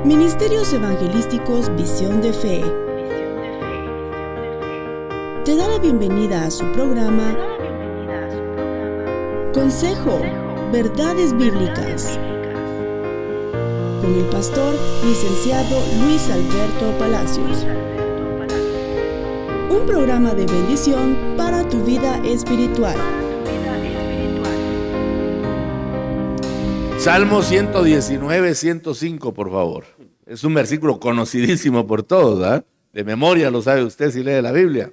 Ministerios Evangelísticos Visión de Fe te da la bienvenida a su programa Consejo, Verdades Bíblicas, con el pastor licenciado Luis Alberto Palacios. Un programa de bendición para tu vida espiritual. Salmo 119, 105, por favor. Es un versículo conocidísimo por todos, ¿verdad? De memoria lo sabe usted si lee la Biblia.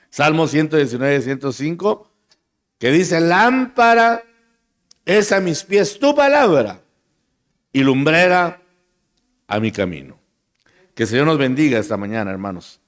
Salmo 119, 105, que dice: lámpara es a mis pies tu palabra y lumbrera a mi camino. Que el Señor nos bendiga esta mañana, hermanos.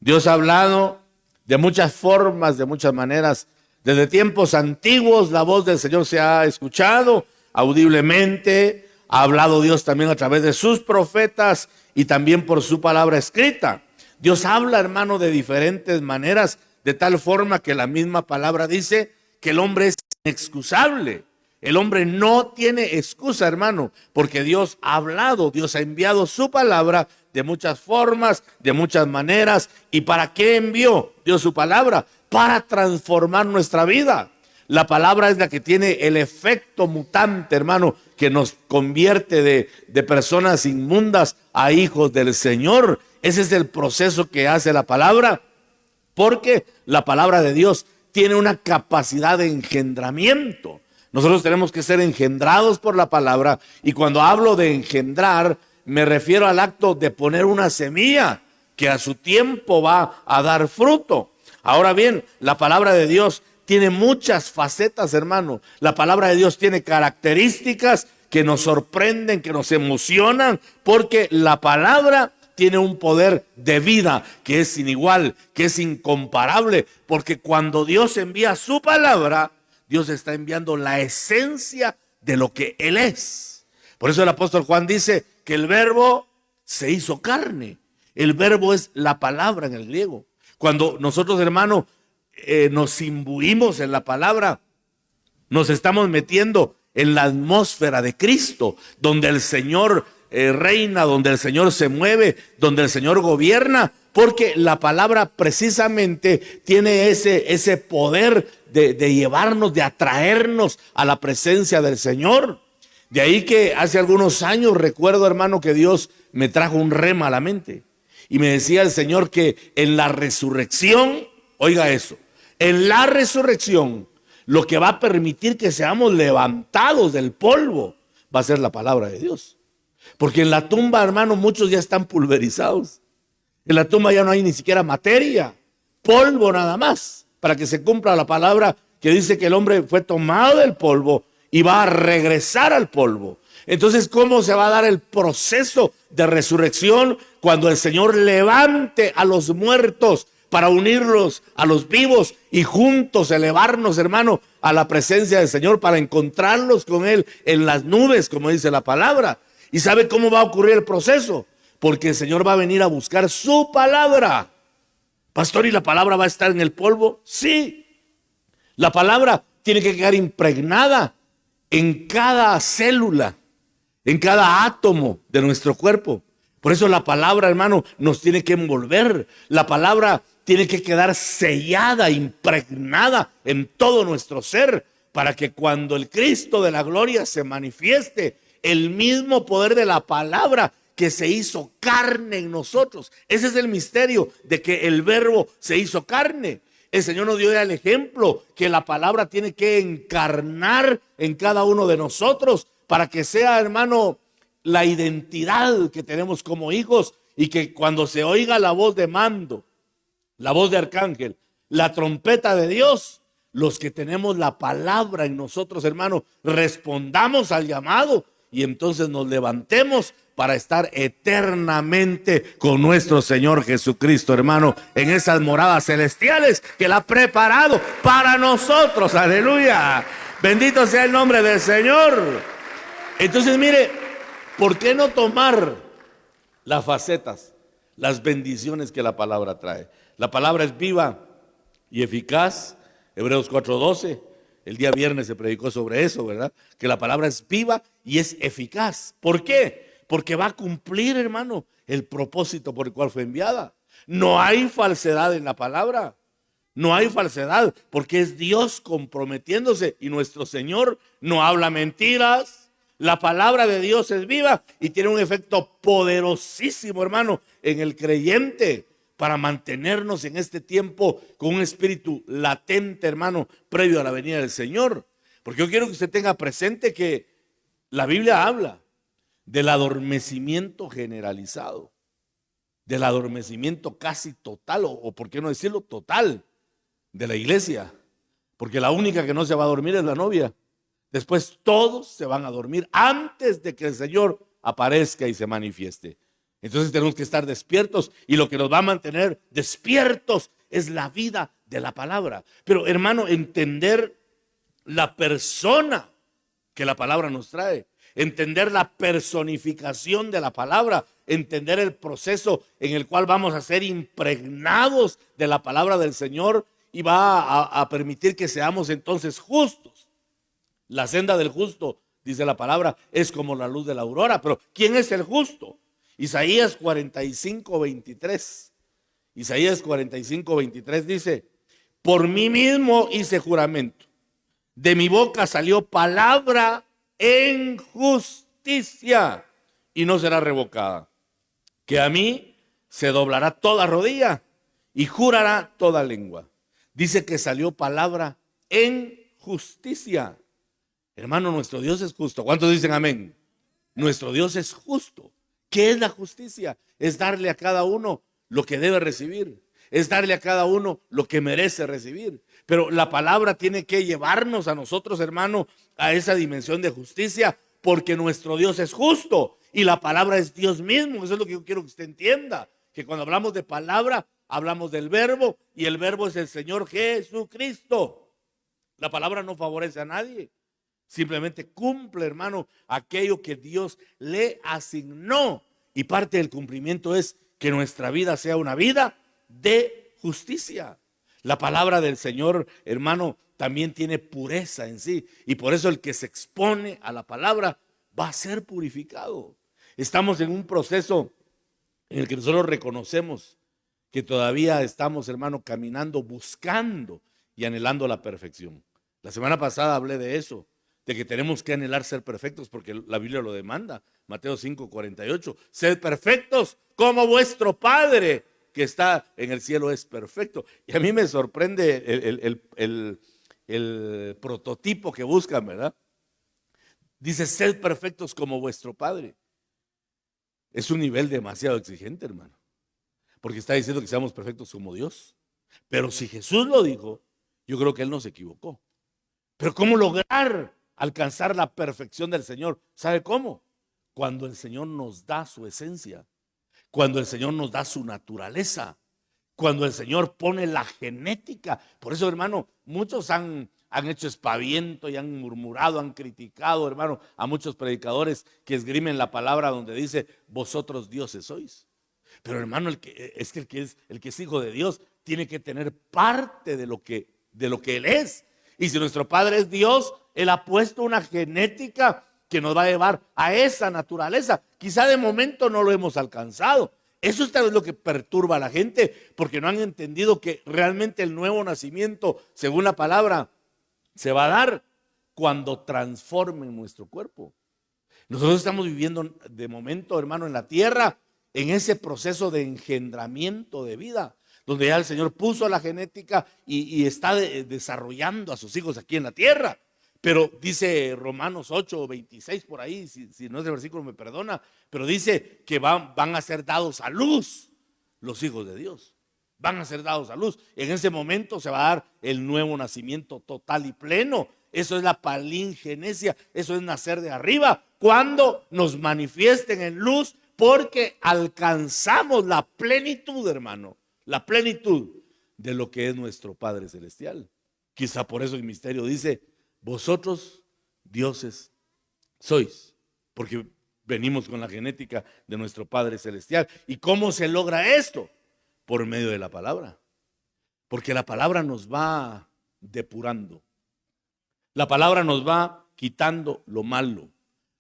Dios ha hablado de muchas formas, de muchas maneras. Desde tiempos antiguos la voz del Señor se ha escuchado audiblemente. Ha hablado Dios también a través de sus profetas y también por su palabra escrita. Dios habla, hermano, de diferentes maneras, de tal forma que la misma palabra dice que el hombre es inexcusable. El hombre no tiene excusa, hermano, porque Dios ha hablado, Dios ha enviado su palabra de muchas formas, de muchas maneras. ¿Y para qué envió Dios su palabra? Para transformar nuestra vida. La palabra es la que tiene el efecto mutante, hermano, que nos convierte de personas inmundas a hijos del Señor. Ese es el proceso que hace la palabra, porque la palabra de Dios tiene una capacidad de engendramiento. Nosotros tenemos que ser engendrados por la palabra, y cuando hablo de engendrar, me refiero al acto de poner una semilla que a su tiempo va a dar fruto. Ahora bien, la palabra de Dios tiene muchas facetas, hermano. La palabra de Dios tiene características que nos sorprenden, que nos emocionan, porque la palabra tiene un poder de vida que es sin igual, que es incomparable, porque cuando Dios envía su palabra, Dios está enviando la esencia de lo que Él es. Por eso el apóstol Juan dice que el verbo se hizo carne. El verbo es la palabra en el griego. Cuando nosotros, hermano, nos imbuimos en la palabra, nos estamos metiendo en la atmósfera de Cristo, donde el Señor reina, donde el Señor se mueve, donde el Señor gobierna, porque la palabra precisamente tiene ese poder de llevarnos, de atraernos a la presencia del Señor. De ahí que hace algunos años recuerdo, hermano, que Dios me trajo un rema a la mente y me decía el Señor que en la resurrección, oiga eso, en la resurrección, lo que va a permitir que seamos levantados del polvo va a ser la palabra de Dios. Porque en la tumba, hermano, muchos ya están pulverizados. En la tumba ya no hay ni siquiera materia, polvo nada más, para que se cumpla la palabra que dice que el hombre fue tomado del polvo y va a regresar al polvo. Entonces, ¿cómo se va a dar el proceso de resurrección? Cuando el Señor levante a los muertos para unirlos a los vivos y juntos elevarnos, hermano, a la presencia del Señor para encontrarlos con Él en las nubes, como dice la palabra. ¿Y sabe cómo va a ocurrir el proceso? Porque el Señor va a venir a buscar su palabra. Pastor, ¿y la palabra va a estar en el polvo? Sí. La palabra tiene que quedar impregnada en cada célula, en cada átomo de nuestro cuerpo. Por eso la palabra, hermano, nos tiene que envolver. La palabra tiene que quedar sellada, impregnada en todo nuestro ser, para que cuando el Cristo de la gloria se manifieste, el mismo poder de la palabra que se hizo carne en nosotros. Ese es el misterio de que el verbo se hizo carne. El Señor nos dio el ejemplo que la palabra tiene que encarnar en cada uno de nosotros para que sea, hermano, la identidad que tenemos como hijos, y que cuando se oiga la voz de mando, la voz de arcángel, la trompeta de Dios, los que tenemos la palabra en nosotros, hermano, respondamos al llamado y entonces nos levantemos para estar eternamente con nuestro Señor Jesucristo, hermano, en esas moradas celestiales que Él ha preparado para nosotros. Aleluya. Bendito sea el nombre del Señor. Entonces, mire, ¿por qué no tomar las facetas, las bendiciones que la palabra trae? La palabra es viva y eficaz. Hebreos 4:12. El día viernes se predicó sobre eso, ¿verdad? Que la palabra es viva y es eficaz. ¿Por qué? Porque va a cumplir, hermano, el propósito por el cual fue enviada. No hay falsedad en la palabra. No hay falsedad, porque es Dios comprometiéndose y nuestro Señor no habla mentiras. La palabra de Dios es viva y tiene un efecto poderosísimo, hermano, en el creyente para mantenernos en este tiempo con un espíritu latente, hermano, previo a la venida del Señor. Porque yo quiero que usted tenga presente que la Biblia habla del adormecimiento generalizado, del adormecimiento casi total, o por qué no decirlo total, de la iglesia, porque la única que no se va a dormir es la novia. Después todos se van a dormir antes de que el Señor aparezca y se manifieste. Entonces tenemos que estar despiertos y lo que nos va a mantener despiertos es la vida de la palabra. Pero hermano, entender la persona que la palabra nos trae, entender la personificación de la palabra, entender el proceso en el cual vamos a ser impregnados de la palabra del Señor y va a permitir que seamos entonces justos. La senda del justo, dice la palabra, es como la luz de la aurora. Pero ¿quién es el justo? Isaías 45:23. Isaías 45:23 dice: por mí mismo hice juramento, de mi boca salió palabra en justicia y no será revocada, que a mí se doblará toda rodilla y jurará toda lengua. Dice que salió palabra en justicia. Hermano, nuestro Dios es justo. ¿Cuántos dicen amén? Nuestro Dios es justo. ¿Qué es la justicia? Es darle a cada uno lo que debe recibir. Es darle a cada uno lo que merece recibir. Pero la palabra tiene que llevarnos a nosotros, hermano, a esa dimensión de justicia, porque nuestro Dios es justo y la palabra es Dios mismo. Eso es lo que yo quiero que usted entienda, que cuando hablamos de palabra, hablamos del verbo y el verbo es el Señor Jesucristo. La palabra no favorece a nadie. Simplemente cumple, hermano, aquello que Dios le asignó. Y parte del cumplimiento es que nuestra vida sea una vida de justicia. La palabra del Señor, hermano, también tiene pureza en sí. Y por eso el que se expone a la palabra va a ser purificado. Estamos en un proceso en el que nosotros reconocemos que todavía estamos, hermano, caminando, buscando y anhelando la perfección. La semana pasada hablé de eso, de que tenemos que anhelar ser perfectos porque la Biblia lo demanda. Mateo 5:48, sed perfectos como vuestro Padre que está en el cielo es perfecto. Y a mí me sorprende el prototipo que buscan, ¿verdad? Dice, sed perfectos como vuestro Padre. Es un nivel demasiado exigente, hermano, porque está diciendo que seamos perfectos como Dios. Pero si Jesús lo dijo, yo creo que Él no se equivocó. Pero ¿cómo lograr alcanzar la perfección del Señor? ¿Sabe cómo? Cuando el Señor nos da su esencia, cuando el Señor nos da su naturaleza, cuando el Señor pone la genética. Por eso, hermano, muchos han hecho espaviento y han murmurado, han criticado, hermano, a muchos predicadores que esgrimen la palabra donde dice, vosotros dioses sois. Pero hermano, el que es hijo de Dios tiene que tener parte de lo que Él es. Y si nuestro Padre es Dios, Él ha puesto una genética que nos va a llevar a esa naturaleza. Quizá de momento no lo hemos alcanzado. Eso es tal vez lo que perturba a la gente, porque no han entendido que realmente el nuevo nacimiento, según la palabra, se va a dar cuando transformen nuestro cuerpo. Nosotros estamos viviendo de momento, hermano, en la tierra, en ese proceso de engendramiento de vida, donde ya el Señor puso la genética y está desarrollando a sus hijos aquí en la tierra. Pero dice Romanos 8:26 por ahí, si no es el versículo me perdona, pero dice que van a ser dados a luz los hijos de Dios. Van a ser dados a luz. En ese momento se va a dar el nuevo nacimiento total y pleno. Eso es la palingenesia, eso es nacer de arriba. Cuando nos manifiesten en luz, porque alcanzamos la plenitud, hermano, la plenitud de lo que es nuestro Padre Celestial. Quizá por eso el misterio dice, vosotros dioses sois, porque venimos con la genética de nuestro Padre Celestial. ¿Y cómo se logra esto? Por medio de la palabra, porque la palabra nos va depurando, la palabra nos va quitando lo malo,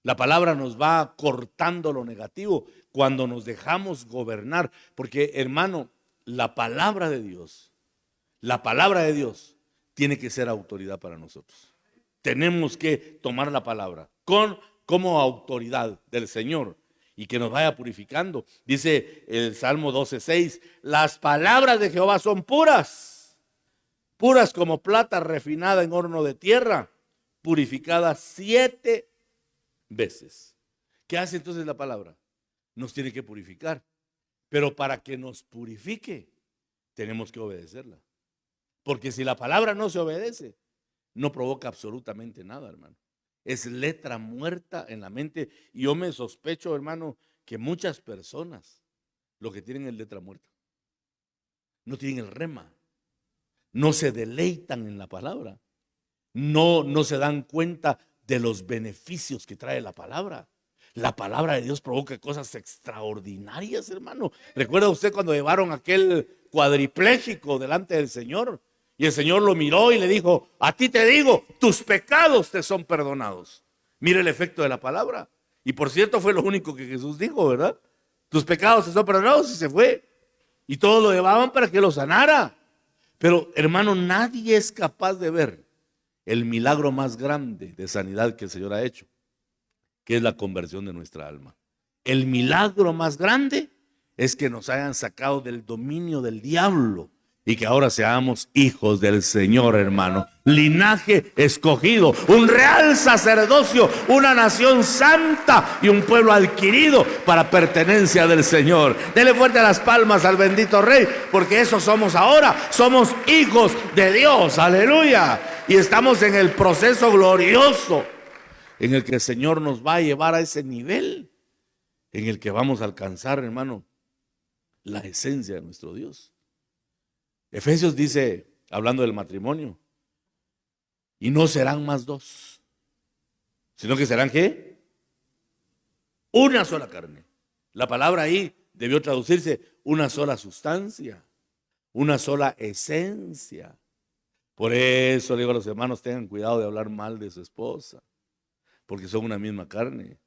La palabra nos va cortando lo negativo cuando nos dejamos gobernar. Porque, hermano, la palabra de Dios tiene que ser autoridad para nosotros. Tenemos que tomar la palabra como autoridad del Señor y que nos vaya purificando. Dice el Salmo 12:6, las palabras de Jehová son puras, puras como plata refinada en horno de tierra, purificada 7 veces. ¿Qué hace entonces la palabra? Nos tiene que purificar, pero para que nos purifique tenemos que obedecerla, porque si la palabra no se obedece, no provoca absolutamente nada, hermano. Es letra muerta en la mente. Y yo me sospecho, hermano, que muchas personas lo que tienen es letra muerta. No tienen el rema. No se deleitan en la palabra. No se dan cuenta de los beneficios que trae la palabra. La palabra de Dios provoca cosas extraordinarias, hermano. ¿Recuerda usted cuando llevaron a aquel cuadripléjico delante del Señor? Y el Señor lo miró y le dijo, a ti te digo, tus pecados te son perdonados. Mire el efecto de la palabra. Y por cierto fue lo único que Jesús dijo, ¿verdad? Tus pecados te son perdonados, y se fue. Y todos lo llevaban para que lo sanara. Pero, hermano, nadie es capaz de ver el milagro más grande de sanidad que el Señor ha hecho, que es la conversión de nuestra alma. El milagro más grande es que nos hayan sacado del dominio del diablo y que ahora seamos hijos del Señor, hermano. Linaje escogido, un real sacerdocio, una nación santa y un pueblo adquirido para pertenencia del Señor. Dele fuerte las palmas al bendito Rey, porque eso somos ahora. Somos hijos de Dios, aleluya. Y estamos en el proceso glorioso en el que el Señor nos va a llevar a ese nivel en el que vamos a alcanzar, hermano, la esencia de nuestro Dios. Efesios dice, hablando del matrimonio, y no serán más dos, sino que serán ¿qué? Una sola carne. La palabra ahí debió traducirse una sola sustancia, una sola esencia. Por eso le digo a los hermanos, tengan cuidado de hablar mal de su esposa, porque son una misma carne.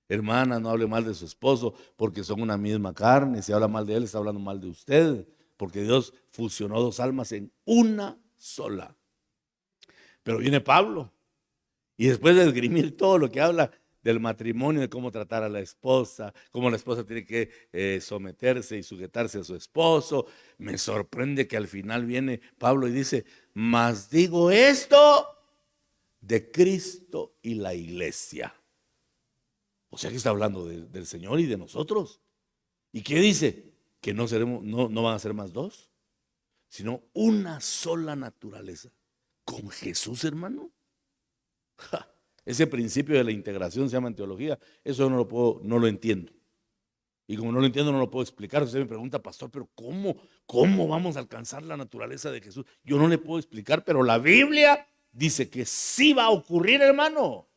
Hermana, no hable mal de su esposo, porque son una misma carne. Si habla mal de él, está hablando mal de usted, porque Dios fusionó dos almas en una sola. Pero viene Pablo, y después de esgrimir todo lo que habla del matrimonio, de cómo tratar a la esposa, cómo la esposa tiene que someterse y sujetarse a su esposo, me sorprende que al final viene Pablo y dice, mas digo esto de Cristo y la iglesia. O sea que está hablando del Señor y de nosotros. ¿Y qué dice? Que no van a ser más dos, sino una sola naturaleza. Con Jesús, hermano. Ese principio de la integración se llama en teología. Eso no lo entiendo. Y como no lo entiendo, no lo puedo explicar. Usted me pregunta, pastor, pero ¿cómo vamos a alcanzar la naturaleza de Jesús? Yo no le puedo explicar, pero la Biblia dice que sí va a ocurrir, hermano.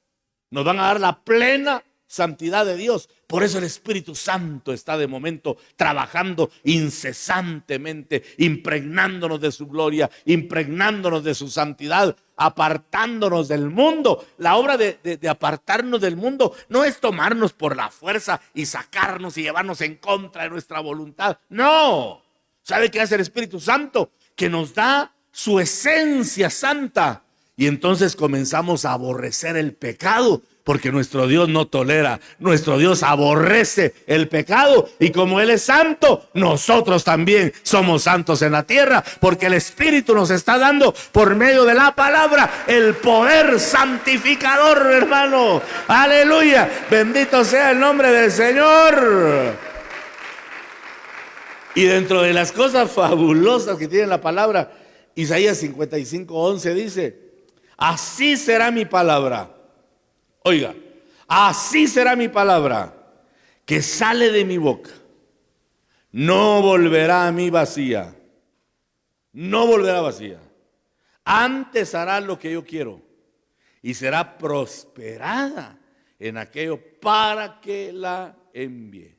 Nos van a dar la plena santidad de Dios. Por eso el Espíritu Santo está de momento trabajando incesantemente, impregnándonos de su gloria, impregnándonos de su santidad, apartándonos del mundo. La obra de apartarnos del mundo no es tomarnos por la fuerza y sacarnos y llevarnos en contra de nuestra voluntad. No. ¿Sabe qué hace el Espíritu Santo? Que nos da su esencia santa. Y entonces comenzamos a aborrecer el pecado, porque nuestro Dios no tolera, nuestro Dios aborrece el pecado. Y como Él es santo, nosotros también somos santos en la tierra, porque el Espíritu nos está dando por medio de la palabra el poder santificador, hermano. Aleluya, bendito sea el nombre del Señor. Y dentro de las cosas fabulosas que tiene la palabra, Isaías 55:11 dice, así será mi palabra. Oiga, así será mi palabra que sale de mi boca. No volverá a mí vacía. No volverá vacía. Antes hará lo que yo quiero y será prosperada en aquello para que la envíe.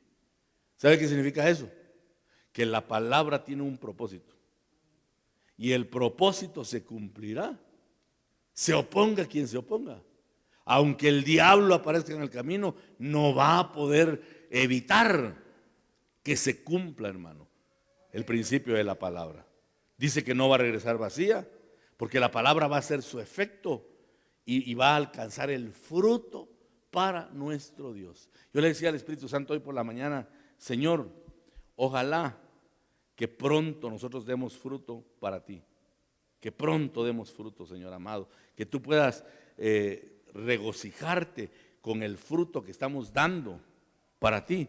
¿Sabe qué significa eso? Que la palabra tiene un propósito. Y el propósito se cumplirá. Se oponga quien se oponga. Aunque el diablo aparezca en el camino, no va a poder evitar que se cumpla, hermano, el principio de la palabra. Dice que no va a regresar vacía, porque la palabra va a hacer su efecto y va a alcanzar el fruto para nuestro Dios. Yo le decía al Espíritu Santo hoy por la mañana: Señor, ojalá que pronto nosotros demos fruto para ti. Que pronto demos fruto, Señor amado. Que tú puedas regocijarte con el fruto que estamos dando para ti.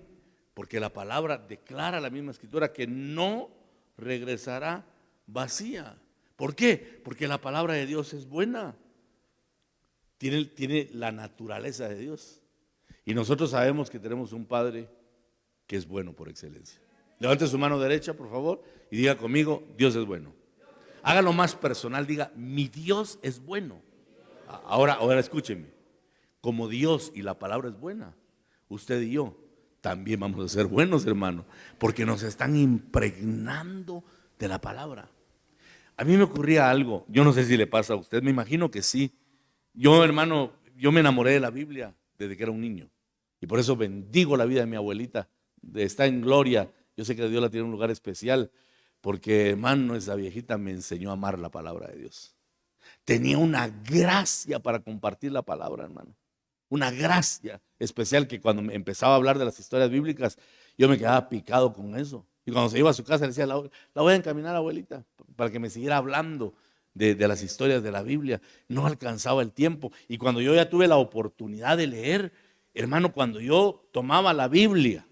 Porque la palabra declara, la misma escritura, que no regresará vacía. ¿Por qué? Porque la palabra de Dios es buena. Tiene la naturaleza de Dios. Y nosotros sabemos que tenemos un Padre que es bueno por excelencia. Levante su mano derecha, por favor, y diga conmigo: Dios es bueno. Hágalo más personal, diga: mi Dios es bueno. Ahora escúcheme. Como Dios y la palabra es buena, usted y yo también vamos a ser buenos, hermano, porque nos están impregnando de la palabra. A mí me ocurría algo, yo no sé si le pasa a usted, me imagino que sí. Yo, hermano, yo me enamoré de la Biblia desde que era un niño, y por eso bendigo la vida de mi abuelita. Está en gloria. Yo sé que Dios la tiene en un lugar especial, porque, hermano, esa viejita me enseñó a amar la palabra de Dios. Tenía una gracia para compartir la palabra, hermano. Una gracia especial que cuando empezaba a hablar de las historias bíblicas, yo me quedaba picado con eso. Y cuando se iba a su casa le decía: la voy a encaminar, abuelita, para que me siguiera hablando de las historias de la Biblia. No alcanzaba el tiempo. Y cuando yo ya tuve la oportunidad de leer, hermano, cuando yo tomaba la Biblia,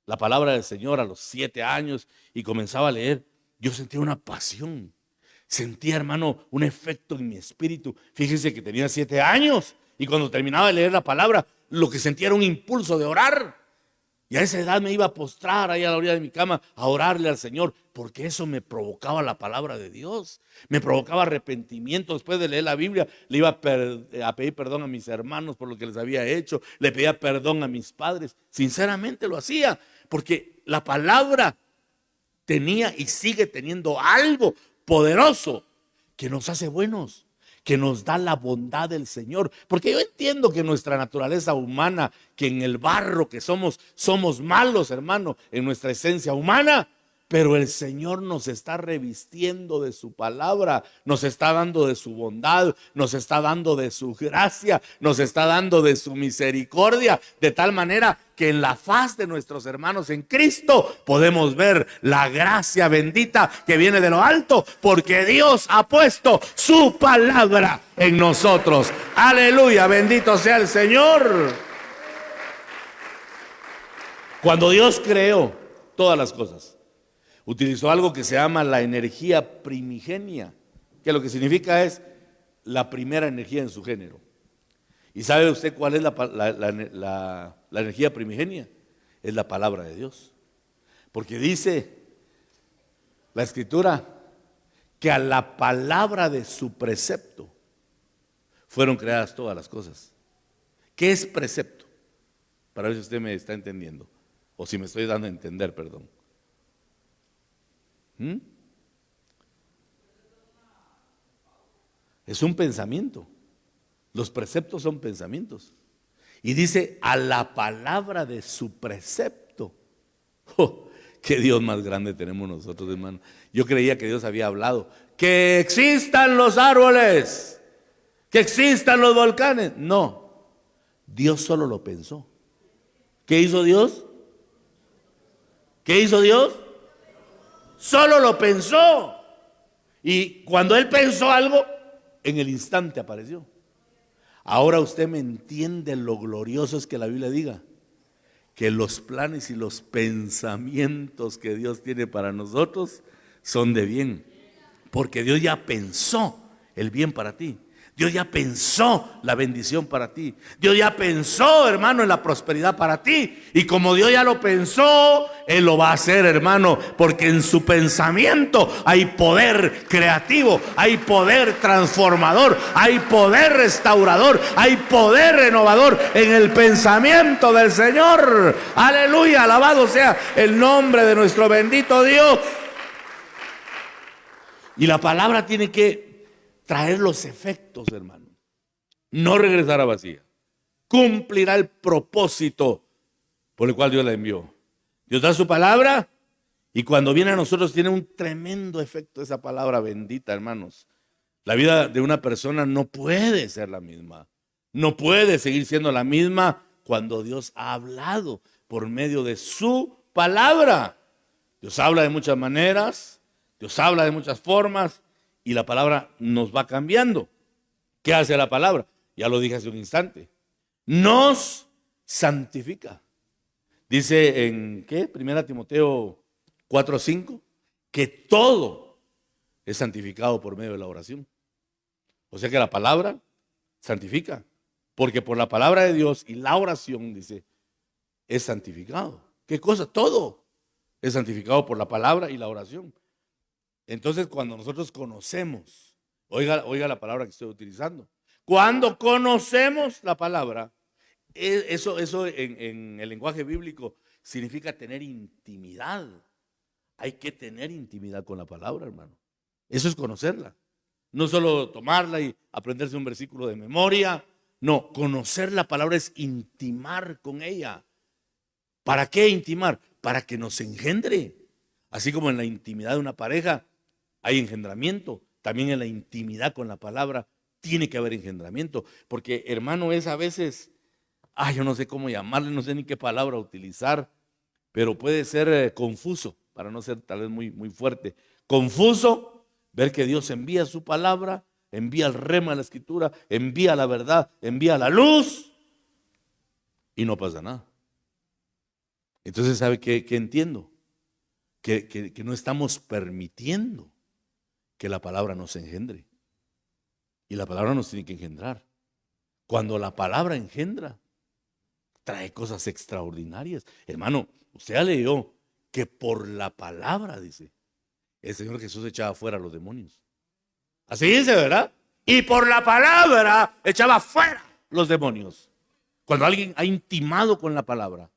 la palabra del Señor, a los 7 años, y comenzaba a leer, yo sentía una pasión. Sentía, hermano, un efecto en mi espíritu. Fíjese que tenía 7 años, y cuando terminaba de leer la palabra, lo que sentía era un impulso de orar. Y a esa edad me iba a postrar ahí a la orilla de mi cama a orarle al Señor, porque eso me provocaba la palabra de Dios. Me provocaba arrepentimiento. Después de leer la Biblia, le iba a pedir perdón a mis hermanos por lo que les había hecho. Le pedía perdón a mis padres. Sinceramente lo hacía, porque la palabra tenía y sigue teniendo algo poderoso que nos hace buenos, que nos da la bondad del Señor. Porque yo entiendo que nuestra naturaleza humana, que en el barro que somos malos, hermano, en nuestra esencia humana. Pero el Señor nos está revistiendo de su palabra, nos está dando de su bondad, nos está dando de su gracia, nos está dando de su misericordia, de tal manera que en la faz de nuestros hermanos en Cristo podemos ver la gracia bendita que viene de lo alto, porque Dios ha puesto su palabra en nosotros. Aleluya, bendito sea el Señor. Cuando Dios creó todas las cosas, utilizó algo que se llama la energía primigenia, que lo que significa es la primera energía en su género. ¿Y sabe usted cuál es la energía primigenia? Es la palabra de Dios. Porque dice la Escritura que a la palabra de su precepto fueron creadas todas las cosas. ¿Qué es precepto? Para ver si usted me está entendiendo, o si me estoy dando a entender, perdón. Es un pensamiento. Los preceptos son pensamientos. Y dice a la palabra de su precepto. Oh, qué Dios más grande tenemos nosotros, hermano. Yo creía que Dios había hablado que existan los árboles, que existan los volcanes. No, Dios solo lo pensó. ¿Qué hizo Dios? ¿Qué hizo Dios? Solo lo pensó. Y cuando Él pensó algo, en el instante apareció. Ahora usted me entiende lo glorioso es que la Biblia diga que los planes y los pensamientos que Dios tiene para nosotros son de bien. Porque Dios ya pensó el bien para ti. Dios ya pensó la bendición para ti. Dios ya pensó, hermano, en la prosperidad para ti. Y como Dios ya lo pensó, Él lo va a hacer, hermano. Porque en su pensamiento hay poder creativo, hay poder transformador, hay poder restaurador, hay poder renovador en el pensamiento del Señor. Aleluya, alabado sea el nombre de nuestro bendito Dios. Y la palabra tiene que traer los efectos, hermano. no regresará vacía. Cumplirá el propósito por el cual Dios la envió. Dios da su palabra y cuando viene a nosotros tiene un tremendo efecto esa palabra bendita, hermanos. La vida de una persona no puede ser la misma. No puede seguir siendo la misma cuando Dios ha hablado por medio de su palabra. Dios habla de muchas maneras, Dios habla de muchas formas y la palabra nos va cambiando. ¿Qué hace la palabra? Ya lo dije hace un instante. Nos santifica. Dice en ¿qué? 1 Timoteo 4:5 que todo es santificado por medio de la oración. O sea que la palabra santifica, porque por la palabra de Dios y la oración, dice, es santificado. ¿Qué cosa? Todo es santificado por la palabra y la oración. Entonces, cuando nosotros conocemos, oiga la palabra que estoy utilizando, cuando conocemos la palabra, eso en el lenguaje bíblico significa tener intimidad. Hay que tener intimidad con la palabra, hermano. Eso es conocerla. No solo tomarla y aprenderse un versículo de memoria. No, conocer la palabra es intimar con ella. ¿Para qué intimar? Para que nos engendre. Así como en la intimidad de una pareja hay engendramiento, también en la intimidad con la palabra tiene que haber engendramiento. Porque, hermano, es a veces, yo no sé cómo llamarle, no sé ni qué palabra utilizar, pero puede ser confuso, para no ser tal vez muy fuerte. Confuso ver que Dios envía su palabra, envía el rema de la escritura, envía la verdad, envía la luz y no pasa nada. Entonces, ¿sabe qué entiendo? Que no estamos permitiendo que la palabra nos engendre. Y la palabra nos tiene que engendrar. Cuando la palabra engendra, trae cosas extraordinarias. Hermano, usted ya leyó que por la palabra, dice, el Señor Jesús echaba fuera a los demonios. Así dice, ¿verdad? Y por la palabra echaba fuera los demonios. Cuando alguien ha intimado con la palabra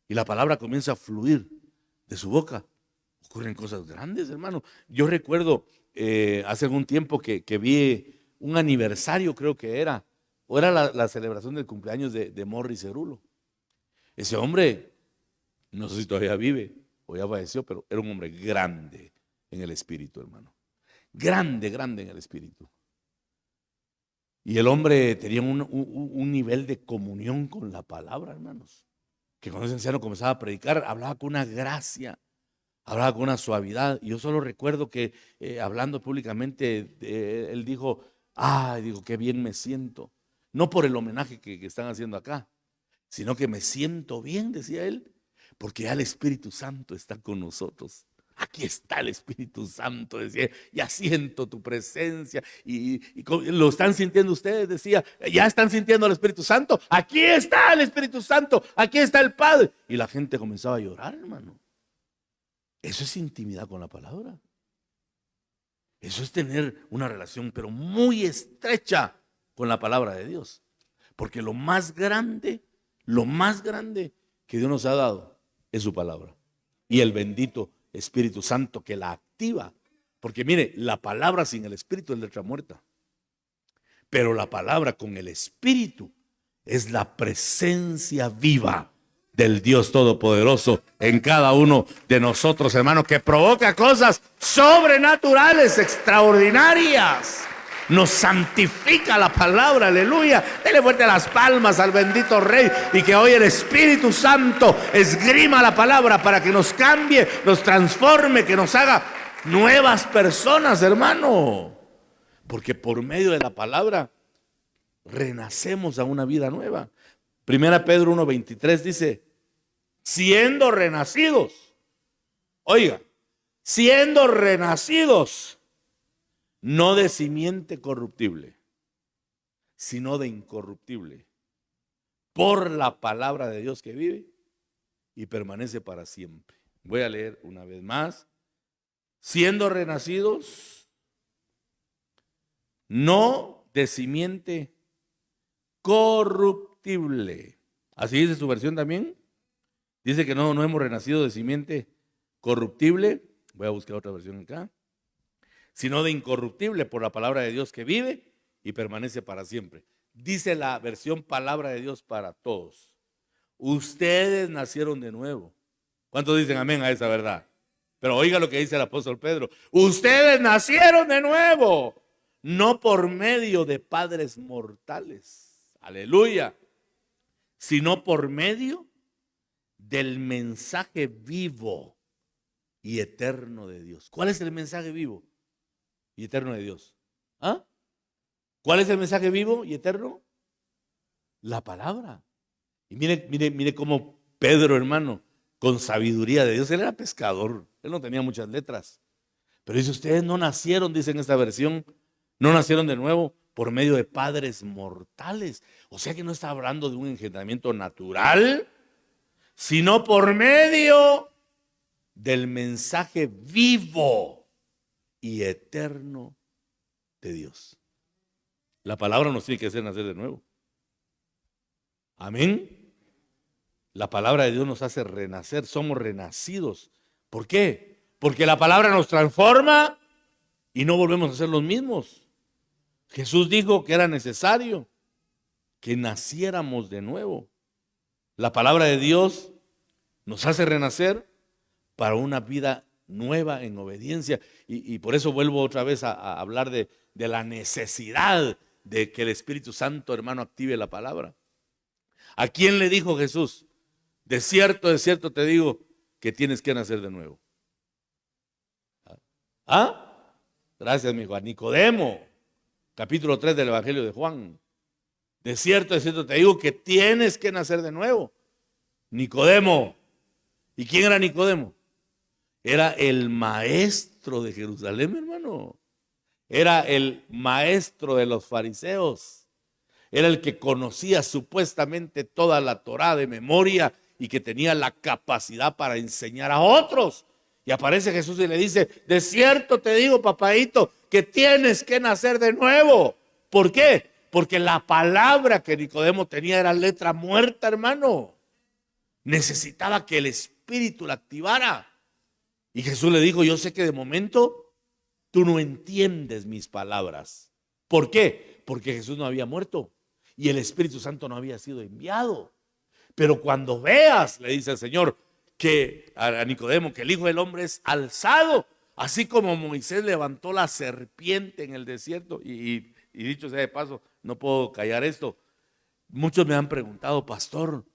y la palabra comienza a fluir de su boca, ocurren cosas grandes, hermano. Yo recuerdo hace algún tiempo que vi un aniversario, creo que era, o era la celebración del cumpleaños de Morris Cerulo. Ese hombre, no sé si todavía vive o ya falleció, pero era un hombre grande en el espíritu, hermano. Grande en el espíritu. Y el hombre tenía un nivel de comunión con la palabra, hermanos. Que cuando ese anciano comenzaba a predicar, hablaba con una gracia, hablaba con una suavidad. Y yo solo recuerdo que hablando públicamente, él dijo, digo, qué bien me siento. No por el homenaje que están haciendo acá, sino que me siento bien, decía él, porque ya el Espíritu Santo está con nosotros. Aquí está el Espíritu Santo, decía, ya siento tu presencia. Y lo están sintiendo ustedes, decía, ya están sintiendo al Espíritu Santo. Aquí está el Espíritu Santo, aquí está el Padre. Y la gente comenzaba a llorar, hermano. Eso es intimidad con la palabra. Eso es tener una relación, pero muy estrecha con la palabra de Dios. Porque lo más grande que Dios nos ha dado es su palabra. Y el bendito Espíritu Santo que la activa. Porque mire, la palabra sin el Espíritu es letra muerta. Pero la palabra con el Espíritu es la presencia viva del Dios Todopoderoso en cada uno de nosotros, hermanos, que provoca cosas sobrenaturales, extraordinarias. Nos santifica la palabra, aleluya. Dele fuerte las palmas al bendito Rey y que hoy el Espíritu Santo esgrima la palabra para que nos cambie, nos transforme, que nos haga nuevas personas, hermano. Porque por medio de la palabra renacemos a una vida nueva. 1 Pedro 1:23 dice, siendo renacidos, oiga, siendo renacidos, no de simiente corruptible, sino de incorruptible, por la palabra de Dios que vive y permanece para siempre. Voy a leer una vez más. Siendo renacidos, no de simiente corruptible. Así dice su versión también. Dice que no hemos renacido de simiente corruptible. Voy a buscar otra versión acá. Sino de incorruptible por la palabra de Dios que vive y permanece para siempre. Dice la versión Palabra de Dios para Todos: ustedes nacieron de nuevo. ¿Cuántos dicen amén a esa verdad? Pero oiga lo que dice el apóstol Pedro: ustedes nacieron de nuevo, no por medio de padres mortales, aleluya, sino por medio del mensaje vivo y eterno de Dios. ¿Cuál es el mensaje vivo y eterno de Dios? ¿Ah? ¿Cuál es el mensaje vivo y eterno? La palabra. Y mire cómo Pedro, hermano, con sabiduría de Dios, él era pescador, él no tenía muchas letras, pero dice: ustedes no nacieron, dice en esta versión, no nacieron de nuevo por medio de padres mortales. O sea que no está hablando de un engendramiento natural, sino por medio del mensaje vivo y eterno de Dios. La palabra nos tiene que hacer nacer de nuevo. Amén. La palabra de Dios nos hace renacer, somos renacidos. ¿Por qué? Porque la palabra nos transforma y no volvemos a ser los mismos. Jesús dijo que era necesario que naciéramos de nuevo. La palabra de Dios nos hace renacer para una vida nueva en obediencia. Y por eso vuelvo otra vez a hablar de la necesidad de que el Espíritu Santo, hermano, active la palabra. ¿A quién le dijo Jesús? De cierto te digo que tienes que nacer de nuevo. ¿Ah? Gracias, mi hijo. A Nicodemo, capítulo 3 del Evangelio de Juan. De cierto te digo que tienes que nacer de nuevo. Nicodemo. ¿Y quién era Nicodemo? Era el maestro de Jerusalén, hermano. Era el maestro de los fariseos. Era el que conocía supuestamente toda la Torá de memoria y que tenía la capacidad para enseñar a otros. Y aparece Jesús y le dice: de cierto te digo, papadito, que tienes que nacer de nuevo. ¿Por qué? Porque la palabra que Nicodemo tenía era letra muerta, hermano. Necesitaba que el Espíritu la activara. Y Jesús le dijo: yo sé que de momento tú no entiendes mis palabras. ¿Por qué? Porque Jesús no había muerto y el Espíritu Santo no había sido enviado. Pero cuando veas, le dice el Señor, que a Nicodemo, que el Hijo del Hombre es alzado, así como Moisés levantó la serpiente en el desierto. Y dicho sea de paso, no puedo callar esto. Muchos me han preguntado: pastor,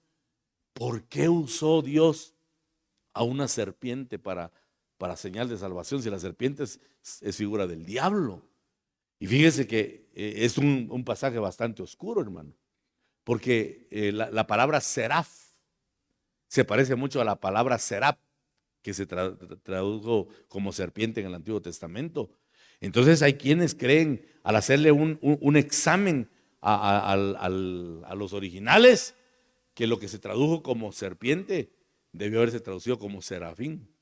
¿por qué usó Dios a una serpiente para señal de salvación, si la serpiente es figura del diablo? Y fíjese que es un pasaje bastante oscuro, hermano, porque la palabra seraf se parece mucho a la palabra serap, que se tradujo como serpiente en el Antiguo Testamento. Entonces hay quienes creen, al hacerle un examen a los originales, que lo que se tradujo como serpiente debió haberse traducido como serafín.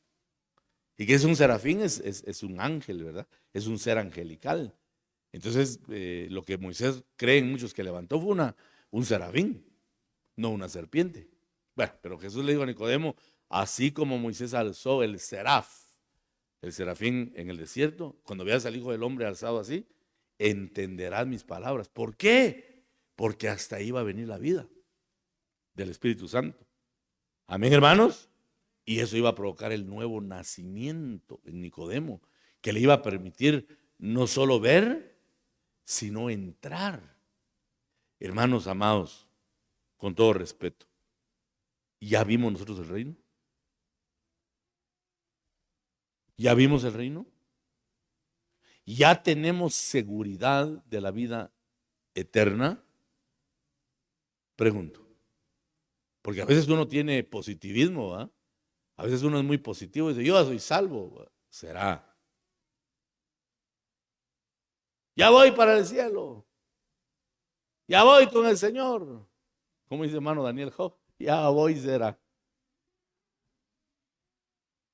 ¿Y qué es un serafín? Es un ángel, ¿verdad? Es un ser angelical. Entonces, lo que Moisés creen muchos que levantó fue un serafín, no una serpiente. Bueno, pero Jesús le dijo a Nicodemo: así como Moisés alzó el serafín en el desierto, cuando veas al Hijo del Hombre alzado así, entenderás mis palabras. ¿Por qué? Porque hasta ahí va a venir la vida del Espíritu Santo. Amén, hermanos. Y eso iba a provocar el nuevo nacimiento en Nicodemo, que le iba a permitir no solo ver, sino entrar. Hermanos amados, con todo respeto, ¿ya vimos nosotros el reino? ¿Ya vimos el reino? ¿Ya tenemos seguridad de la vida eterna? Pregunto. Porque a veces uno tiene positivismo, ¿verdad? A veces uno es muy positivo y dice: yo ya soy salvo. ¿Será? Ya voy para el cielo. Ya voy con el Señor. ¿Cómo dice hermano Daniel Job? Ya voy, será.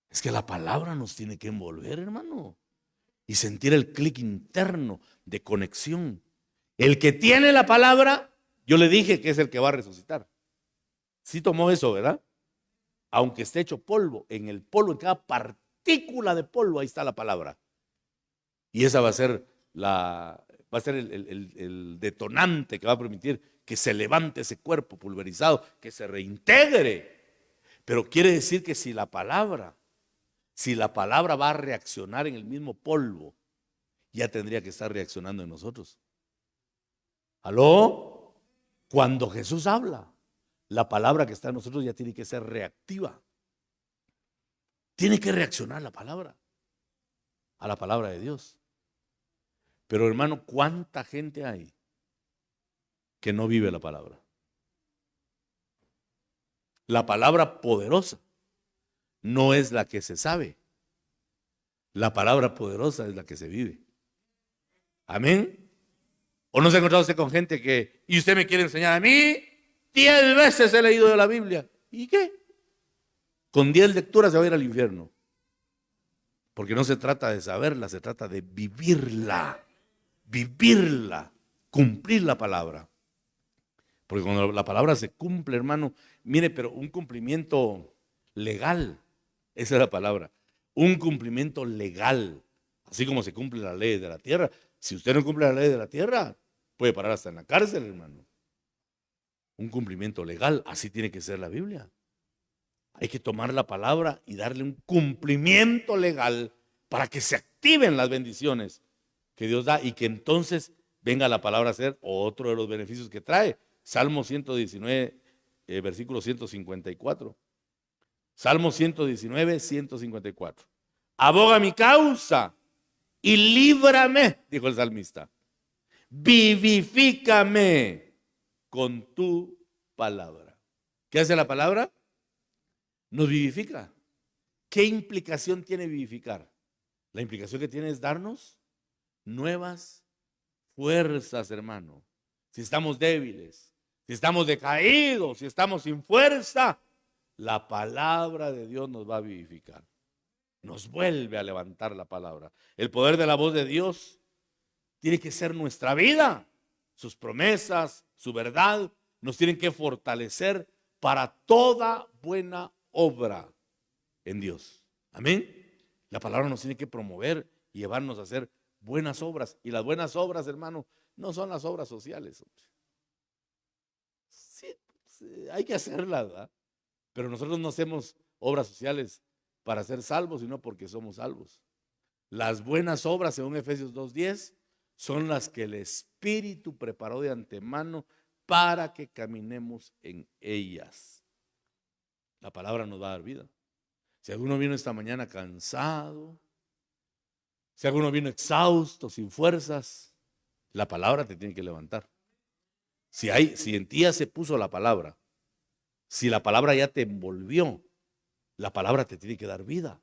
Es que la palabra nos tiene que envolver, hermano, y sentir el clic interno de conexión. El que tiene la palabra, yo le dije que es el que va a resucitar. Sí tomó eso, ¿verdad? Aunque esté hecho polvo, en el polvo, en cada partícula de polvo, ahí está la palabra. Y esa va a ser va a ser el detonante que va a permitir que se levante ese cuerpo pulverizado, que se reintegre. Pero quiere decir que si la palabra va a reaccionar en el mismo polvo, ya tendría que estar reaccionando en nosotros. ¿Aló? Cuando Jesús habla, la palabra que está en nosotros ya tiene que ser reactiva. Tiene que reaccionar la palabra a la palabra de Dios. Pero hermano, ¿cuánta gente hay que no vive la palabra? La palabra poderosa no es la que se sabe. La palabra poderosa es la que se vive. Amén. ¿O no se ha encontrado usted con gente que, y usted me quiere enseñar a mí, 10 veces he leído de la Biblia? ¿Y qué? Con 10 lecturas se va a ir al infierno. Porque no se trata de saberla, se trata de vivirla. Vivirla, cumplir la palabra. Porque cuando la palabra se cumple, hermano, mire, pero un cumplimiento legal, esa es la palabra, un cumplimiento legal, así como se cumple la ley de la tierra. Si usted no cumple la ley de la tierra, puede parar hasta en la cárcel, hermano. Un cumplimiento legal, así tiene que ser la Biblia. Hay que tomar la palabra y darle un cumplimiento legal para que se activen las bendiciones que Dios da y que entonces venga la palabra a ser otro de los beneficios que trae. Salmo 119, versículo 154. Salmo 119, 154. Aboga mi causa y líbrame, dijo el salmista. Vivifícame con tu palabra. ¿Qué hace la palabra? Nos vivifica. ¿Qué implicación tiene vivificar? La implicación que tiene es darnos nuevas fuerzas, hermano. Si estamos débiles, si estamos decaídos, si estamos sin fuerza, la palabra de Dios nos va a vivificar. Nos vuelve a levantar la palabra. El poder de la voz de Dios tiene que ser nuestra vida. Sus promesas, su verdad, nos tienen que fortalecer para toda buena obra en Dios. Amén. La palabra nos tiene que promover y llevarnos a hacer buenas obras. Y las buenas obras, hermano, no son las obras sociales. Sí, hay que hacerlas, ¿verdad? Pero nosotros no hacemos obras sociales para ser salvos, sino porque somos salvos. Las buenas obras, según Efesios 2:10, son las que el Espíritu preparó de antemano para que caminemos en ellas. La palabra nos va a dar vida. Si alguno vino esta mañana cansado, si alguno vino exhausto, sin fuerzas, la palabra te tiene que levantar. Si en ti ya se puso la palabra, si la palabra ya te envolvió, la palabra te tiene que dar vida,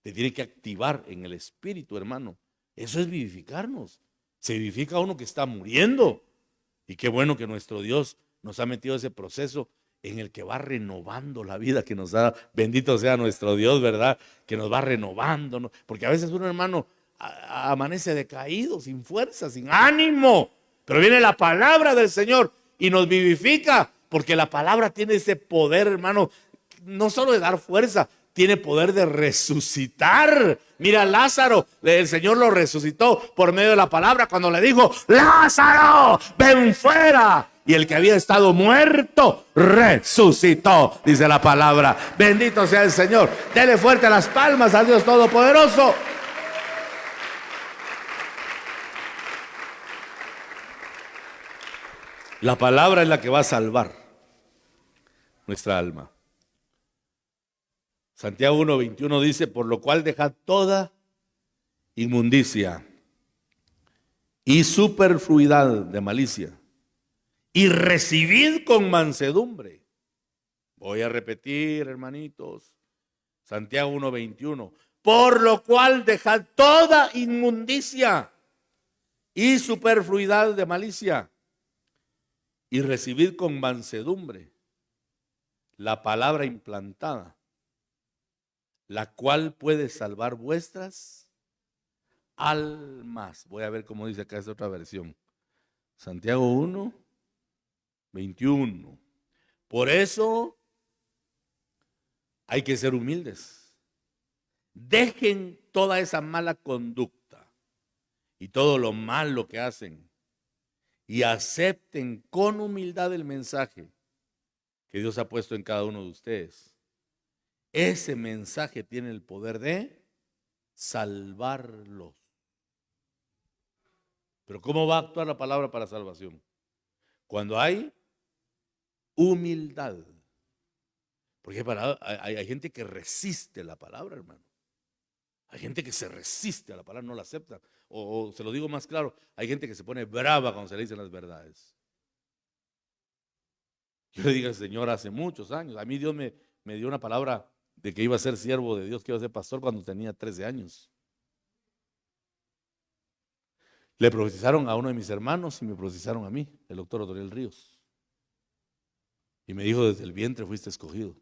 te tiene que activar en el espíritu, hermano. Eso es vivificarnos. Se vivifica a uno que está muriendo. Y qué bueno que nuestro Dios nos ha metido ese proceso en el que va renovando la vida que nos da. Bendito sea nuestro Dios, ¿verdad? Que nos va renovando, ¿no? Porque a veces uno, hermano, amanece decaído, sin fuerza, sin ánimo. Pero viene la palabra del Señor y nos vivifica, porque la palabra tiene ese poder, hermano, no solo de dar fuerza, tiene poder de resucitar. Mira, Lázaro, el Señor lo resucitó por medio de la palabra cuando le dijo: Lázaro, ven fuera. Y el que había estado muerto resucitó, dice la palabra. Bendito sea el Señor. Dele fuerte las palmas al Dios Todopoderoso. La palabra es la que va a salvar nuestra alma. Santiago 1:21 dice: por lo cual dejad toda inmundicia y superfluidad de malicia, y recibid con mansedumbre. Voy a repetir, hermanitos. Santiago 1:21. Por lo cual dejad toda inmundicia y superfluidad de malicia, y recibid con mansedumbre la palabra implantada, la cual puede salvar vuestras almas. Voy a ver cómo dice acá esta otra versión. Santiago 1:21. Por eso hay que ser humildes. Dejen toda esa mala conducta y todo lo malo que hacen. y acepten con humildad el mensaje que Dios ha puesto en cada uno de ustedes. Ese mensaje tiene el poder de salvarlos. Pero ¿cómo va a actuar la palabra para salvación? Cuando hay humildad. Porque hay gente que resiste la palabra, hermano. Hay gente que se resiste a la palabra, no la acepta. O se lo digo más claro, hay gente que se pone brava cuando se le dicen las verdades. Yo le dije al Señor hace muchos años, a mí Dios me dio una palabra de que iba a ser siervo de Dios, que iba a ser pastor cuando tenía 13 años. Le profetizaron a uno de mis hermanos y me profetizaron a mí, el doctor Odoriel Ríos. Y me dijo, desde el vientre fuiste escogido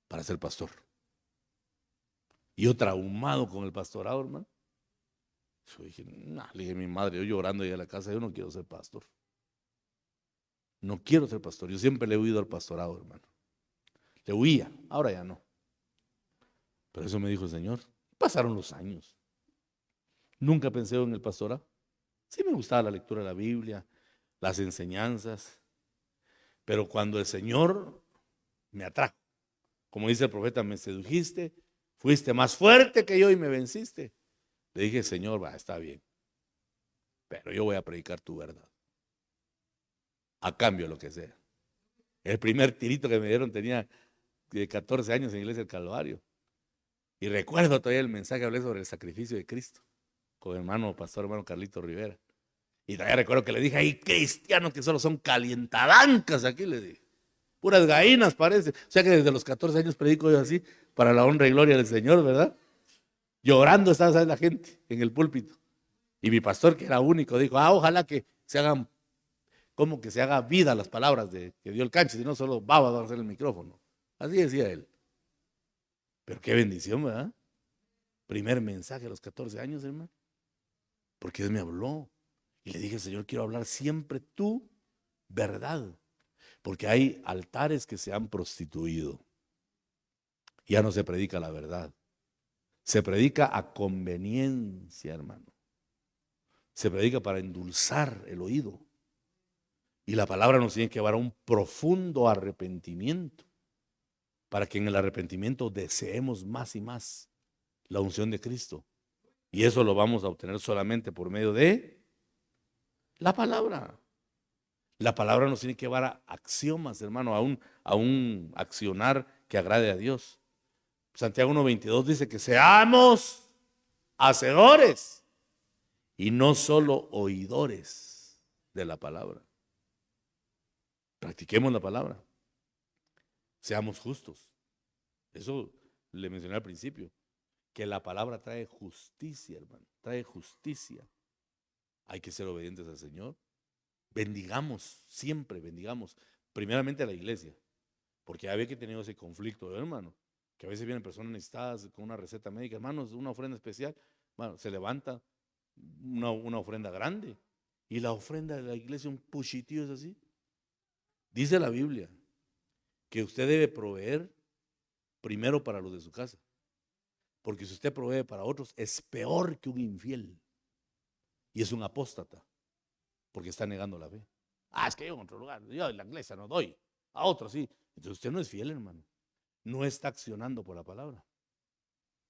para ser pastor. Y yo traumado con el pastorado, hermano. Yo dije, nah, le dije a mi madre, yo llorando ahí a la casa, yo no quiero ser pastor. No quiero ser pastor. Yo siempre le he huido al pastorado, hermano. Le huía, ahora ya no. Pero eso me dijo el Señor. Pasaron los años. Nunca pensé en el pastorado. Sí me gustaba la lectura de la Biblia, las enseñanzas. Pero cuando el Señor me atrajo, como dice el profeta, me sedujiste, fuiste más fuerte que yo y me venciste. Le dije, Señor, va, está bien, pero yo voy a predicar tu verdad, a cambio de lo que sea. El primer tirito que me dieron tenía 14 años en la Iglesia del Calvario. Y recuerdo todavía el mensaje que hablé sobre el sacrificio de Cristo, con el pastor hermano Carlito Rivera. Y todavía recuerdo que le dije, hay cristianos que solo son calientadancas aquí, le dije. Puras gallinas parece. O sea que desde los 14 años predico yo así, para la honra y gloria del Señor, ¿verdad? Llorando estaba, ¿sabes? La gente en el púlpito. Y mi pastor, que era único, dijo, ojalá que se hagan, como que se haga vida las palabras que dio el canche, si no solo baba va a hacer el micrófono. Así decía él. Pero qué bendición, ¿verdad? Primer mensaje a los 14 años, hermano. Porque Dios me habló. Y le dije, Señor, quiero hablar siempre tu verdad. Porque hay altares que se han prostituido. Ya no se predica la verdad. Se predica a conveniencia, hermano. Se predica para endulzar el oído. Y la palabra nos tiene que llevar a un profundo arrepentimiento. Para que en el arrepentimiento deseemos más y más la unción de Cristo. Y eso lo vamos a obtener solamente por medio de la palabra. La palabra nos tiene que llevar a axiomas, hermano, a un accionar que agrade a Dios. Santiago 1:22 dice que seamos hacedores y no solo oidores de la palabra. Practiquemos la palabra. Seamos justos. Eso le mencioné al principio, que la palabra trae justicia, hermano, trae justicia. Hay que ser obedientes al Señor. Bendigamos, siempre bendigamos, primeramente a la iglesia, porque ya ve que he tenido ese conflicto, hermano, que a veces vienen personas necesitadas con una receta médica, hermanos, una ofrenda especial, bueno, se levanta una ofrenda grande, y la ofrenda de la iglesia, un puchitío es así. Dice la Biblia que usted debe proveer primero para los de su casa, porque si usted provee para otros, es peor que un infiel, y es un apóstata. Porque está negando la fe. Es que yo en otro lugar, yo en la iglesia no doy, a otros sí. Entonces usted no es fiel, hermano. No está accionando por la palabra.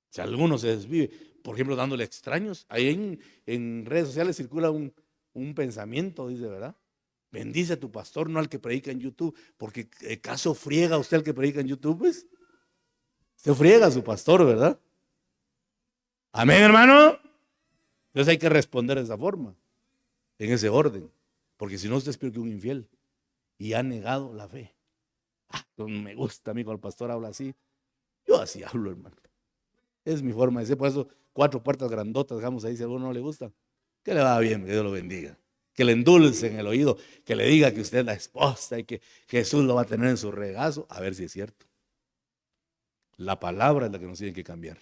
Si alguno se desvive, por ejemplo, dándole extraños, ahí en redes sociales circula un pensamiento, dice, ¿verdad? Bendice a tu pastor, no al que predica en YouTube, porque ¿acaso friega usted al que predica en YouTube? Pues, usted friega a su pastor, ¿verdad? Amén, hermano. Entonces hay que responder de esa forma. En ese orden, porque si no usted es peor que un infiel y ha negado la fe. No me gusta a mí cuando el pastor habla así. Yo así hablo, hermano. Es mi forma de ser. Por eso 4 puertas grandotas dejamos ahí. Si a alguno no le gusta, que le va bien, que Dios lo bendiga. Que le endulce en el oído, que le diga que usted es la esposa y que Jesús lo va a tener en su regazo. A ver si es cierto. La palabra es la que nos tiene que cambiar.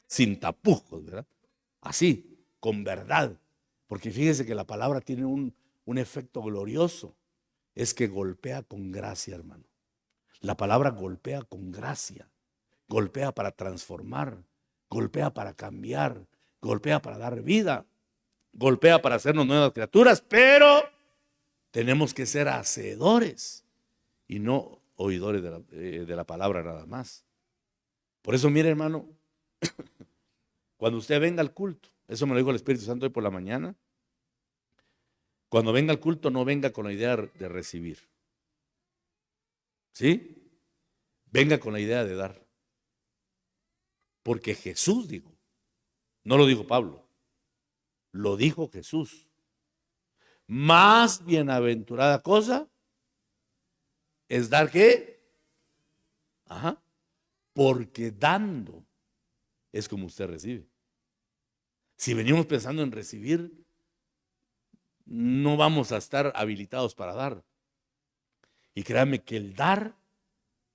Sin tapujos, ¿verdad? Así, con verdad. Porque fíjese que la palabra tiene un efecto glorioso. Es que golpea con gracia, hermano. La palabra golpea con gracia. Golpea para transformar. Golpea para cambiar. Golpea para dar vida. golpea para hacernos nuevas criaturas, pero tenemos que ser hacedores y no oidores de la palabra nada más. Por eso, mire, hermano, cuando usted venga al culto, eso me lo dijo el Espíritu Santo hoy por la mañana, cuando venga al culto no venga con la idea de recibir, ¿sí? Venga con la idea de dar. Porque Jesús dijo, no lo dijo Pablo, lo dijo Jesús. Más bienaventurada cosa es dar ¿qué? Ajá. Porque dando es como usted recibe. Si venimos pensando en recibir, no vamos a estar habilitados para dar. Y créanme que el dar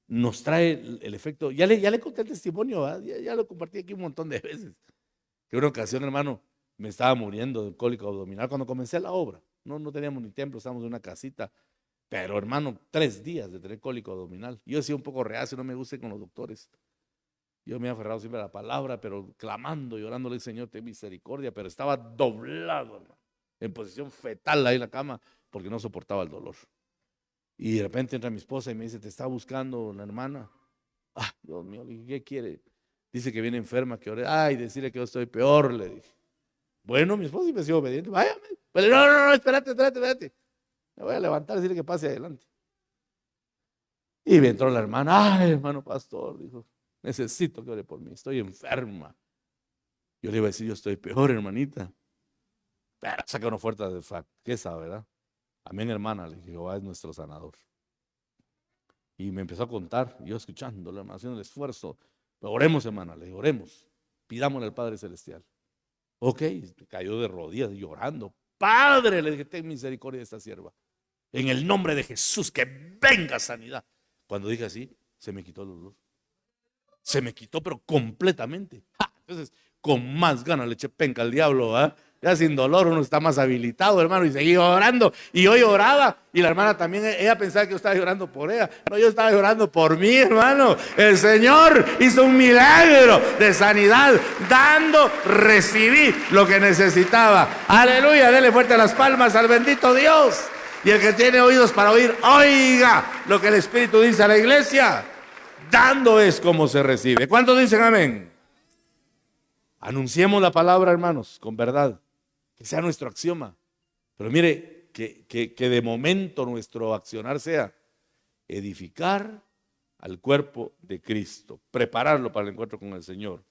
nos trae el efecto. Ya le conté el testimonio, ya lo compartí aquí un montón de veces. Que una ocasión, hermano, me estaba muriendo del cólico abdominal cuando comencé la obra. No teníamos ni templo, estábamos en una casita. Pero, hermano, 3 días de tener cólico abdominal. Yo he sido un poco reacio, no me gusta ir con los doctores. Yo me he aferrado siempre a la palabra, pero clamando, llorándole, Señor, ten misericordia. Pero estaba doblado, hermano, en posición fetal ahí en la cama, porque no soportaba el dolor. Y de repente entra mi esposa y me dice, te está buscando una hermana. Ah, Dios mío, le dije, ¿qué quiere? Dice que viene enferma, que ore. Ay, decirle que yo estoy peor, le dije. Bueno, mi esposa me sigue obediente. Váyame. Pero no, espérate. Me voy a levantar y decirle que pase adelante. Y me entró la hermana. Ay, hermano pastor, dijo, necesito que ore por mí, estoy enferma. Yo le iba a decir, yo estoy peor, hermanita. Pero saca una fuerza de fraqueza, ¿verdad? Amén, hermana, le dije, Jehová es nuestro sanador. Y me empezó a contar, yo escuchándolo, hermano, haciendo el esfuerzo. Pero oremos, hermana, le dije, oremos, pidámosle al Padre Celestial. Ok, cayó de rodillas llorando. Padre, le dije, ten misericordia de esta sierva. En el nombre de Jesús, que venga sanidad. Cuando dije así, se me quitó el dolor. Se me quitó, pero completamente. Entonces, con más ganas le eché penca al diablo, ¿eh? Ya sin dolor uno está más habilitado, hermano, y seguí orando. Y yo lloraba, y la hermana también, ella pensaba que yo estaba llorando por ella. No, yo estaba llorando por mí, hermano. El Señor hizo un milagro de sanidad, dando, recibí lo que necesitaba. Aleluya, dele fuerte las palmas al bendito Dios. Y el que tiene oídos para oír, oiga lo que el Espíritu dice a la iglesia. Dando es como se recibe. ¿Cuántos dicen amén? Anunciemos la palabra, hermanos, con verdad. Que sea nuestro axioma. Pero mire, que de momento nuestro accionar sea edificar al cuerpo de Cristo, prepararlo para el encuentro con el Señor.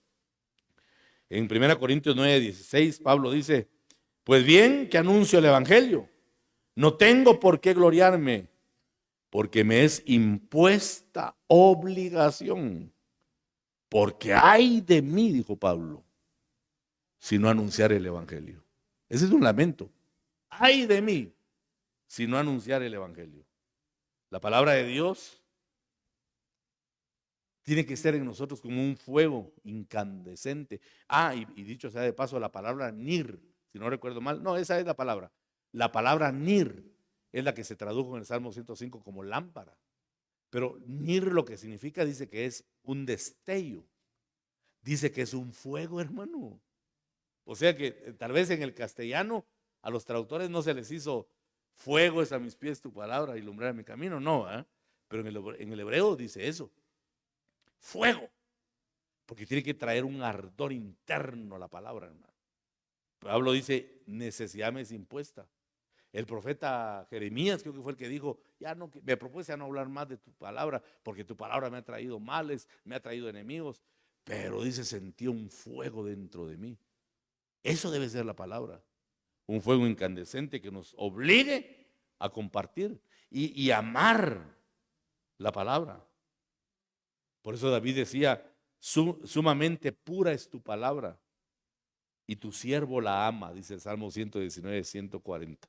En 1 Corintios 9:16, Pablo dice, pues bien que anuncio el Evangelio, no tengo por qué gloriarme, porque me es impuesta obligación. Porque ay de mí, dijo Pablo, si no anunciar el Evangelio. Ese es un lamento. Ay de mí, si no anunciar el Evangelio. La palabra de Dios tiene que ser en nosotros como un fuego incandescente. Y dicho sea de paso, la palabra nir, si no recuerdo mal, no, esa es la palabra. La palabra nir es la que se tradujo en el Salmo 105 como lámpara. Pero nir lo que significa, dice que es un destello. Dice que es un fuego, hermano. O sea que tal vez en el castellano a los traductores no se les hizo fuego es a mis pies tu palabra y lumbrera mi camino, no, pero en el hebreo dice eso, fuego, porque tiene que traer un ardor interno a la palabra, hermano. Pablo dice, necesidad me es impuesta. El profeta Jeremías creo que fue el que dijo, ya no, me propuse a no hablar más de tu palabra, porque tu palabra me ha traído males, me ha traído enemigos, pero dice, sentí un fuego dentro de mí. Eso debe ser la palabra, un fuego incandescente que nos obligue a compartir y amar la palabra. Por eso David decía, sumamente pura es tu palabra y tu siervo la ama, dice el Salmo 119, 140.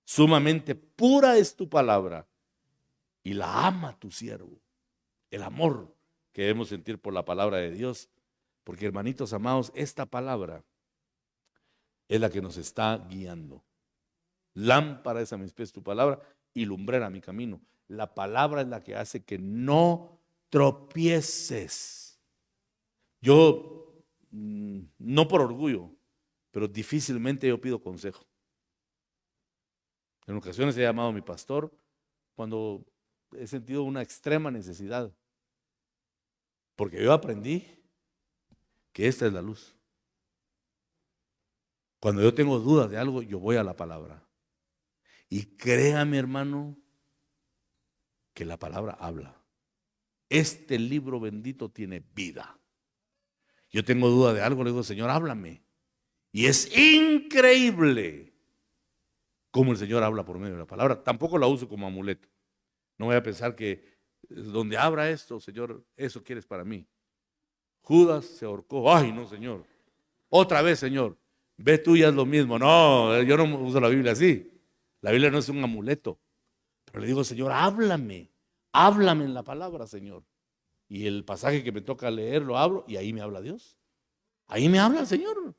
Sumamente pura es tu palabra y la ama tu siervo. El amor que debemos sentir por la palabra de Dios, porque hermanitos amados, esta palabra es la que nos está guiando. Lámpara es a mis pies tu palabra y lumbrera mi camino. La palabra es la que hace que no tropieces. Yo, no por orgullo, pero difícilmente yo pido consejo. En ocasiones he llamado a mi pastor cuando he sentido una extrema necesidad, porque yo aprendí que esta es la luz. Cuando yo tengo dudas de algo, yo voy a la palabra. Y créame, hermano, que la palabra habla. Este libro bendito tiene vida. Yo tengo duda de algo, le digo, Señor, háblame. Y es increíble cómo el Señor habla por medio de la palabra. Tampoco la uso como amuleto. No voy a pensar que donde abra esto, Señor, eso quieres para mí. Judas se ahorcó. Ay, no, Señor. Otra vez, Señor. Ve tú y haz lo mismo. No, yo no uso la Biblia así. La Biblia no es un amuleto. Pero le digo, Señor, háblame. Háblame en la palabra, Señor. Y el pasaje que me toca leer lo abro y ahí me habla Dios. Ahí me habla el Señor.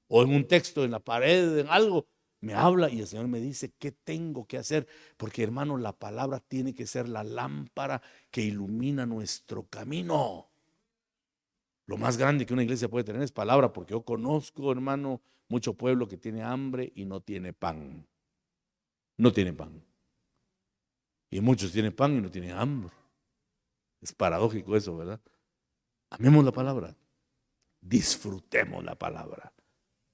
O en un texto, en la pared, en algo, me habla y el Señor me dice qué tengo que hacer. Porque, hermano, la palabra tiene que ser la lámpara que ilumina nuestro camino. Lo más grande que una iglesia puede tener es palabra, porque yo conozco, hermano, mucho pueblo que tiene hambre y no tiene pan. No tiene pan. Y muchos tienen pan y no tienen hambre. Es paradójico eso, ¿verdad? Amemos la palabra. Disfrutemos la palabra.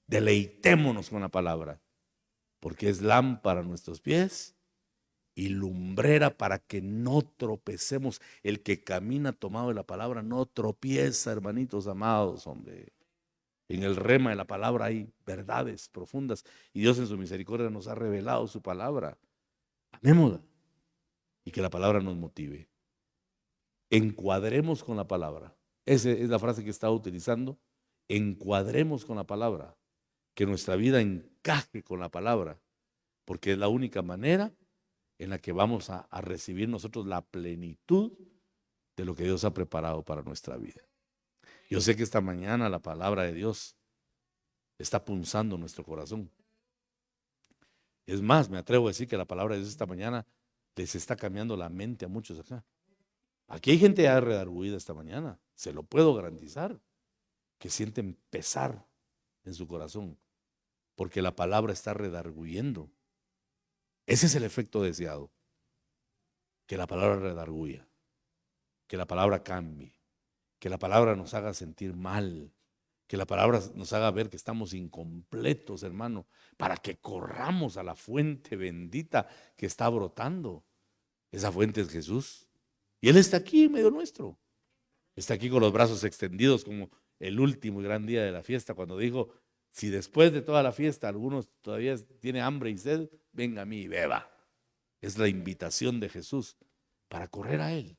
Deleitémonos con la palabra. Porque es lámpara a nuestros pies y lumbrera para que no tropecemos. El que camina tomado de la palabra no tropieza, hermanitos amados, hombre. En el rema de la palabra hay verdades profundas y Dios en su misericordia nos ha revelado su palabra. Amémosla y que la palabra nos motive. Encuadremos con la palabra. Esa es la frase que estaba utilizando. Encuadremos con la palabra. Que nuestra vida encaje con la palabra, porque es la única manera en la que vamos a recibir nosotros la plenitud de lo que Dios ha preparado para nuestra vida. Yo sé que esta mañana la palabra de Dios está punzando nuestro corazón. Es más, me atrevo a decir que la palabra de Dios esta mañana les está cambiando la mente a muchos acá. Aquí hay gente ya redarguida esta mañana, se lo puedo garantizar, que sienten pesar en su corazón, porque la palabra está redarguyendo. Ese es el efecto deseado, que la palabra redarguya, que la palabra cambie, que la palabra nos haga sentir mal, que la palabra nos haga ver que estamos incompletos, hermano, para que corramos a la fuente bendita que está brotando. Esa fuente es Jesús. Y Él está aquí en medio nuestro. Está aquí con los brazos extendidos como el último y gran día de la fiesta, cuando dijo, si después de toda la fiesta algunos todavía tiene hambre y sed, venga a mí y beba. Es la invitación de Jesús para correr a Él,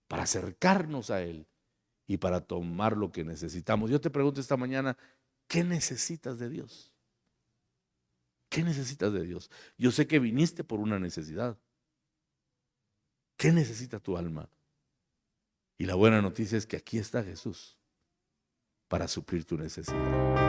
para acercarnos a Él y para tomar lo que necesitamos. Yo te pregunto esta mañana, ¿qué necesitas de Dios? ¿Qué necesitas de Dios? Yo sé que viniste por una necesidad. ¿Qué necesita tu alma? Y la buena noticia es que aquí está Jesús para suplir tu necesidad.